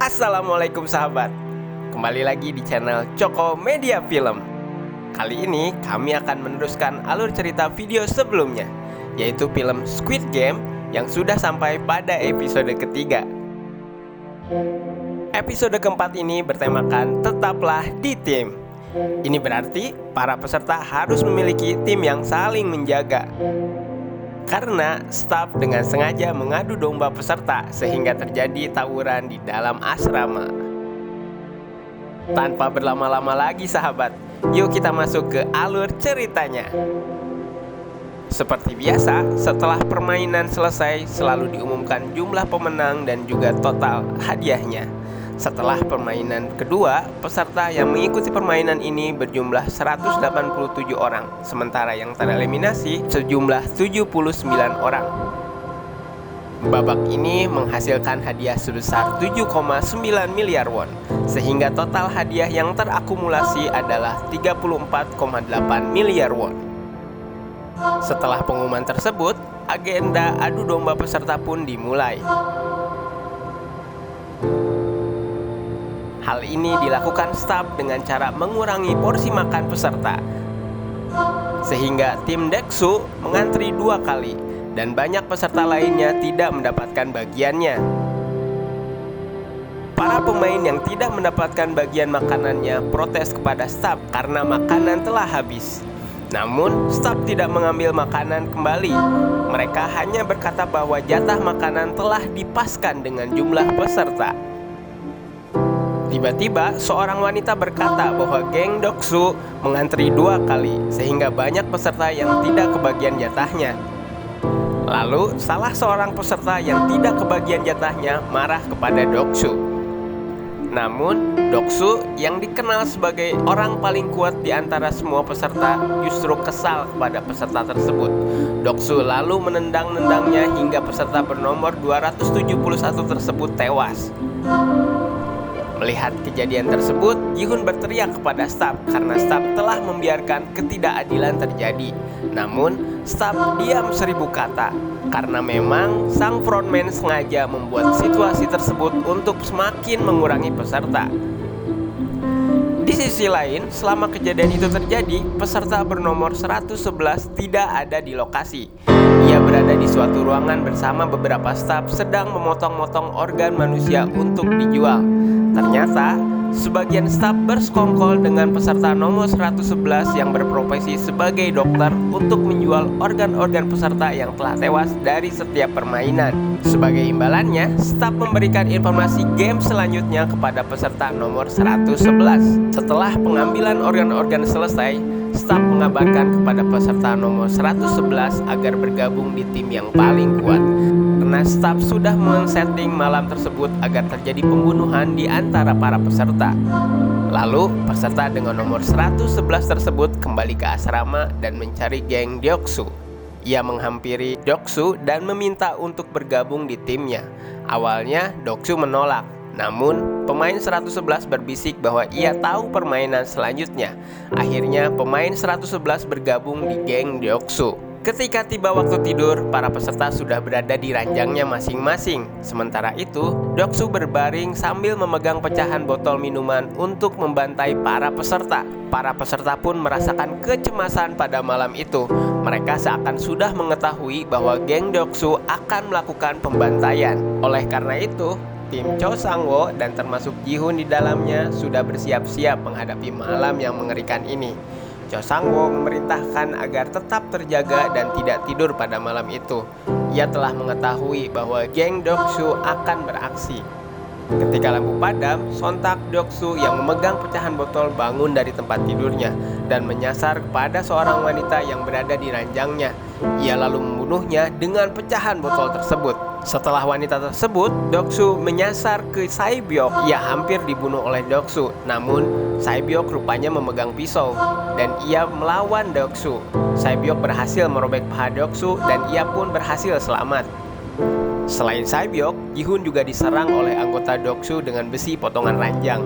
Assalamualaikum sahabat. Kembali lagi di channel Coko Media Film. Kali ini kami akan meneruskan alur cerita video sebelumnya, yaitu film Squid Game yang sudah sampai pada episode ketiga. Episode keempat ini bertemakan Tetaplah di Tim. Ini berarti para peserta harus memiliki tim yang saling menjaga. Karena staf dengan sengaja mengadu domba peserta sehingga terjadi tawuran di dalam asrama. Tanpa berlama-lama lagi sahabat, yuk kita masuk ke alur ceritanya. Seperti biasa, setelah permainan selesai selalu diumumkan jumlah pemenang dan juga total hadiahnya. Setelah permainan kedua, peserta yang mengikuti permainan ini berjumlah 187 orang, sementara yang tereliminasi sejumlah 79 orang. Babak ini menghasilkan hadiah sebesar 7,9 miliar won, sehingga total hadiah yang terakumulasi adalah 34,8 miliar won. Setelah pengumuman tersebut, agenda adu domba peserta pun dimulai. Hal ini dilakukan staf dengan cara mengurangi porsi makan peserta, sehingga tim Deksu mengantri 2 kali dan banyak peserta lainnya tidak mendapatkan bagiannya. Para pemain yang tidak mendapatkan bagian makanannya protes kepada staf karena makanan telah habis. Namun, staf tidak mengambil makanan kembali. Mereka hanya berkata bahwa jatah makanan telah dipaskan dengan jumlah peserta. Tiba-tiba seorang wanita berkata bahwa geng Doksu mengantri 2 kali sehingga banyak peserta yang tidak kebagian jatahnya. Lalu salah seorang peserta yang tidak kebagian jatahnya marah kepada Doksu. Namun Doksu yang dikenal sebagai orang paling kuat di antara semua peserta justru kesal kepada peserta tersebut. Doksu lalu menendang-nendangnya hingga peserta bernomor 271 tersebut tewas. Melihat kejadian tersebut, Ji-hoon berteriak kepada staf karena staf telah membiarkan ketidakadilan terjadi. Namun, staf diam 1000 kata karena memang sang frontman sengaja membuat situasi tersebut untuk semakin mengurangi peserta. Di sisi lain, selama kejadian itu terjadi, peserta bernomor 111 tidak ada di lokasi. Ia berada di suatu ruangan bersama beberapa staf sedang memotong-motong organ manusia untuk dijual. Ternyata, sebagian staf bersekongkol dengan peserta nomor 111 yang berprofesi sebagai dokter untuk menjual organ-organ peserta yang telah tewas dari setiap permainan. Sebagai imbalannya, staf memberikan informasi game selanjutnya kepada peserta nomor 111. Setelah pengambilan organ-organ selesai, staf mengabarkan kepada peserta nomor 111 agar bergabung di tim yang paling kuat. Karena staf sudah men-setting malam tersebut agar terjadi pembunuhan di antara para peserta. Lalu, peserta dengan nomor 111 tersebut kembali ke asrama dan mencari geng Doksu. Ia menghampiri Doksu dan meminta untuk bergabung di timnya. Awalnya, Doksu menolak. Namun, pemain 111 berbisik bahwa ia tahu permainan selanjutnya. Akhirnya, pemain 111 bergabung di geng Doksu. Ketika tiba waktu tidur, para peserta sudah berada di ranjangnya masing-masing. Sementara itu, Doksu berbaring sambil memegang pecahan botol minuman untuk membantai para peserta. Para peserta pun merasakan kecemasan pada malam itu. Mereka seakan sudah mengetahui bahwa geng Doksu akan melakukan pembantaian. Oleh karena itu, tim Cho Sang-woo dan termasuk Ji-hoon di dalamnya sudah bersiap-siap menghadapi malam yang mengerikan ini. Cho Sang-woo memerintahkan agar tetap terjaga dan tidak tidur pada malam itu. Ia telah mengetahui bahwa geng Doksu akan beraksi. Ketika lampu padam, sontak Doksu yang memegang pecahan botol bangun dari tempat tidurnya dan menyasar kepada seorang wanita yang berada di ranjangnya. Ia lalu membunuhnya dengan pecahan botol tersebut. Setelah wanita tersebut, Doksu menyasar ke Sae-byok. Ia hampir dibunuh oleh Doksu, namun Sae-byok rupanya memegang pisau dan ia melawan Doksu. Sae-byok berhasil merobek paha Doksu dan ia pun berhasil selamat. Selain Sae-byok, Ji-hoon juga diserang oleh anggota Doksu dengan besi potongan ranjang.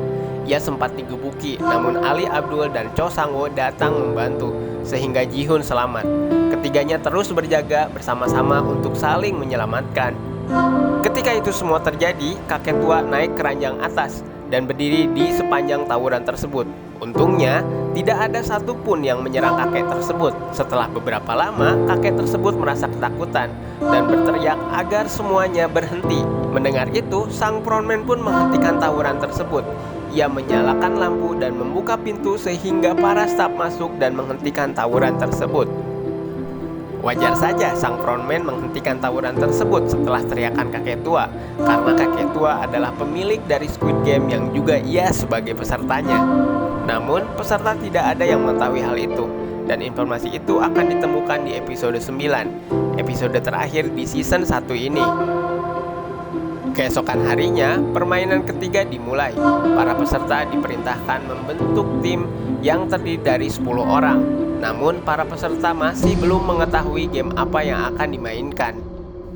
Ia sempat digebuki, namun Ali Abdul dan Cho Sang-woo datang membantu, sehingga Ji-hoon selamat. Ketiganya terus berjaga bersama-sama untuk saling menyelamatkan. Ketika itu semua terjadi, kakek tua naik ke ranjang atas dan berdiri di sepanjang tawuran tersebut. Untungnya, tidak ada satupun yang menyerang kakek tersebut. Setelah beberapa lama, kakek tersebut merasa ketakutan dan berteriak agar semuanya berhenti. Mendengar itu, sang frontman pun menghentikan tawuran tersebut. Ia menyalakan lampu dan membuka pintu sehingga para staf masuk dan menghentikan tawuran tersebut. Wajar saja sang frontman menghentikan tawuran tersebut setelah teriakan kakek tua, karena kakek tua adalah pemilik dari Squid Game yang juga ia sebagai pesertanya. Namun, peserta tidak ada yang mengetahui hal itu, dan informasi itu akan ditemukan di episode 9, episode terakhir di season 1 ini. Keesokan harinya, permainan ketiga dimulai. Para peserta diperintahkan membentuk tim yang terdiri dari 10 orang. Namun, para peserta masih belum mengetahui game apa yang akan dimainkan.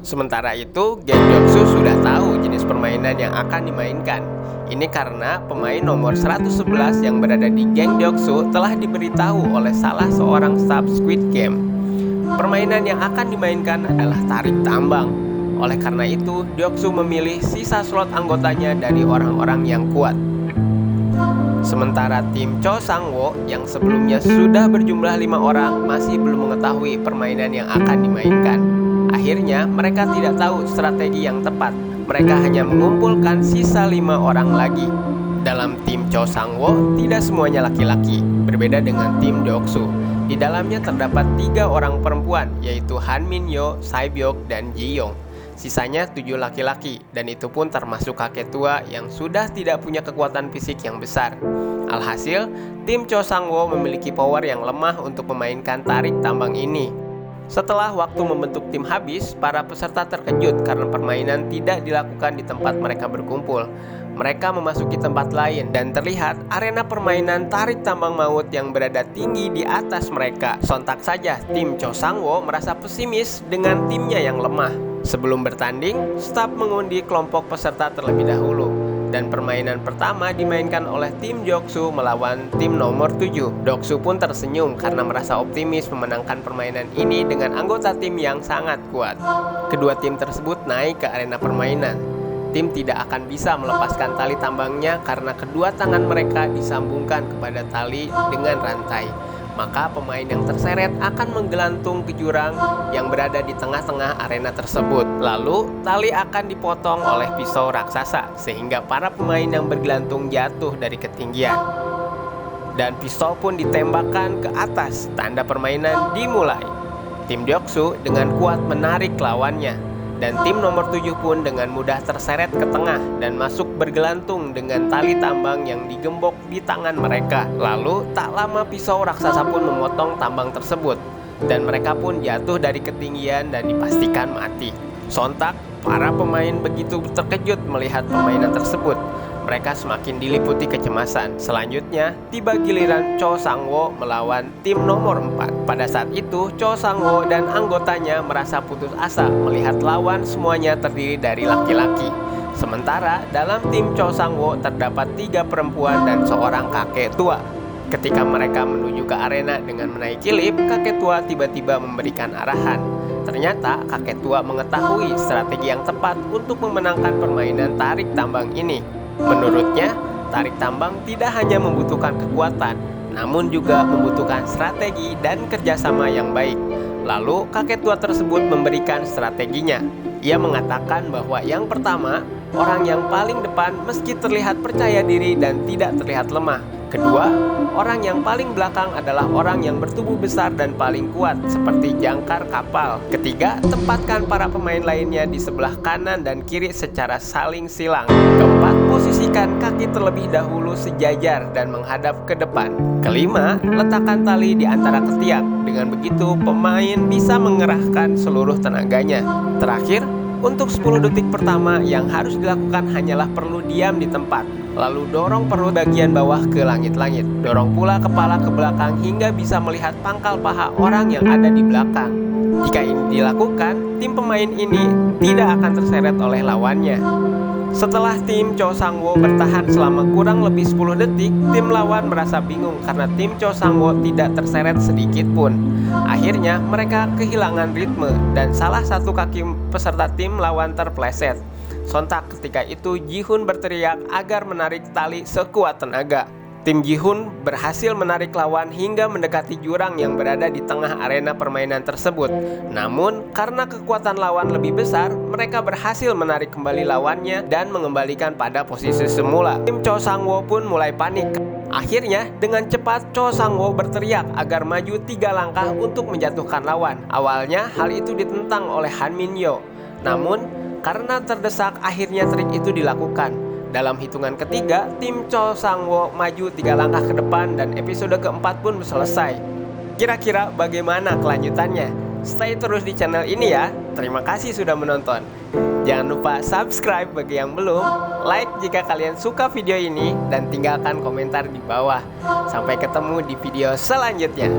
Sementara itu, Gang Doksu sudah tahu jenis permainan yang akan dimainkan. Ini karena pemain nomor 111 yang berada di Gang Doksu telah diberitahu oleh salah seorang staf Squid Game. Permainan yang akan dimainkan adalah tarik tambang. Oleh karena itu, Doksu memilih sisa slot anggotanya dari orang-orang yang kuat. Sementara tim Cho Sang-woo yang sebelumnya sudah berjumlah 5 orang masih belum mengetahui permainan yang akan dimainkan. Akhirnya mereka tidak tahu strategi yang tepat. Mereka hanya mengumpulkan sisa 5 orang lagi. Dalam tim Cho Sang-woo tidak semuanya laki-laki, berbeda dengan tim Doksu. Di dalamnya terdapat 3 orang perempuan, yaitu Han Min-yo, Sae-byok, dan Ji-young. Sisanya 7 laki-laki, dan itu pun termasuk kakek tua yang sudah tidak punya kekuatan fisik yang besar. Alhasil, tim Cho Sang-woo memiliki power yang lemah untuk memainkan tarik tambang ini. Setelah waktu membentuk tim habis, para peserta terkejut karena permainan tidak dilakukan di tempat mereka berkumpul. Mereka memasuki tempat lain dan terlihat arena permainan tarik tambang maut yang berada tinggi di atas mereka. Sontak saja, tim Cho Sang-woo merasa pesimis dengan timnya yang lemah. Sebelum bertanding, staf mengundi kelompok peserta terlebih dahulu. Dan permainan pertama dimainkan oleh tim Doksu melawan tim nomor 7. Doksu pun tersenyum karena merasa optimis memenangkan permainan ini dengan anggota tim yang sangat kuat. Kedua tim tersebut naik ke arena permainan. Tim tidak akan bisa melepaskan tali tambangnya karena kedua tangan mereka disambungkan kepada tali dengan rantai. Maka pemain yang terseret akan menggelantung ke jurang yang berada di tengah-tengah arena tersebut. Lalu, tali akan dipotong oleh pisau raksasa sehingga para pemain yang bergelantung jatuh dari ketinggian. Dan pisau pun ditembakkan ke atas, tanda permainan dimulai. Tim Doksu dengan kuat menarik lawannya. Dan tim nomor 7 pun dengan mudah terseret ke tengah dan masuk bergelantung dengan tali tambang yang digembok di tangan mereka. Lalu tak lama pisau raksasa pun memotong tambang tersebut dan mereka pun jatuh dari ketinggian dan dipastikan mati. Sontak, para pemain begitu terkejut melihat permainan tersebut. Mereka semakin diliputi kecemasan. Selanjutnya, tiba giliran Cho Sang-woo melawan tim nomor 4. Pada saat itu, Cho Sang-woo dan anggotanya merasa putus asa melihat lawan semuanya terdiri dari laki-laki. Sementara dalam tim Cho Sang-woo terdapat 3 perempuan dan seorang kakek tua. Ketika mereka menuju ke arena dengan menaiki lift, kakek tua tiba-tiba memberikan arahan. Ternyata kakek tua mengetahui strategi yang tepat untuk memenangkan permainan tarik tambang ini. Menurutnya, tarik tambang tidak hanya membutuhkan kekuatan, namun juga membutuhkan strategi dan kerjasama yang baik. Lalu, kakek tua tersebut memberikan strateginya. Ia mengatakan bahwa yang pertama, orang yang paling depan meski terlihat percaya diri dan tidak terlihat lemah. Kedua, orang yang paling belakang adalah orang yang bertubuh besar dan paling kuat, seperti jangkar kapal. Ketiga, tempatkan para pemain lainnya di sebelah kanan dan kiri secara saling silang. Keempat, posisikan kaki terlebih dahulu sejajar dan menghadap ke depan. Kelima, letakkan tali di antara ketiak. Dengan begitu, pemain bisa mengerahkan seluruh tenaganya. Terakhir, untuk 10 detik pertama yang harus dilakukan hanyalah perlu diam di tempat, lalu dorong perut bagian bawah ke langit-langit. Dorong pula kepala ke belakang hingga bisa melihat pangkal paha orang yang ada di belakang. Jika ini dilakukan, tim pemain ini tidak akan terseret oleh lawannya. Setelah tim Cho Sang-woo bertahan selama kurang lebih 10 detik, tim lawan merasa bingung karena tim Cho Sang-woo tidak terseret sedikit pun. Akhirnya mereka kehilangan ritme dan salah satu kaki peserta tim lawan terpleset. Sontak ketika itu Ji-hoon berteriak agar menarik tali sekuat tenaga. Tim Ji-hoon berhasil menarik lawan hingga mendekati jurang yang berada di tengah arena permainan tersebut. Namun, karena kekuatan lawan lebih besar, mereka berhasil menarik kembali lawannya dan mengembalikan pada posisi semula. Tim Cho Sang-woo pun mulai panik. Akhirnya, dengan cepat Cho Sang-woo berteriak agar maju 3 langkah untuk menjatuhkan lawan. Awalnya, hal itu ditentang oleh Han Min-yo. Namun, karena terdesak, akhirnya trik itu dilakukan. Dalam hitungan ketiga, tim Cho Sang-woo maju 3 langkah ke depan dan episode keempat pun selesai. Kira-kira bagaimana kelanjutannya? Stay terus di channel ini ya. Terima kasih sudah menonton. Jangan lupa subscribe bagi yang belum, like jika kalian suka video ini, dan tinggalkan komentar di bawah. Sampai ketemu di video selanjutnya.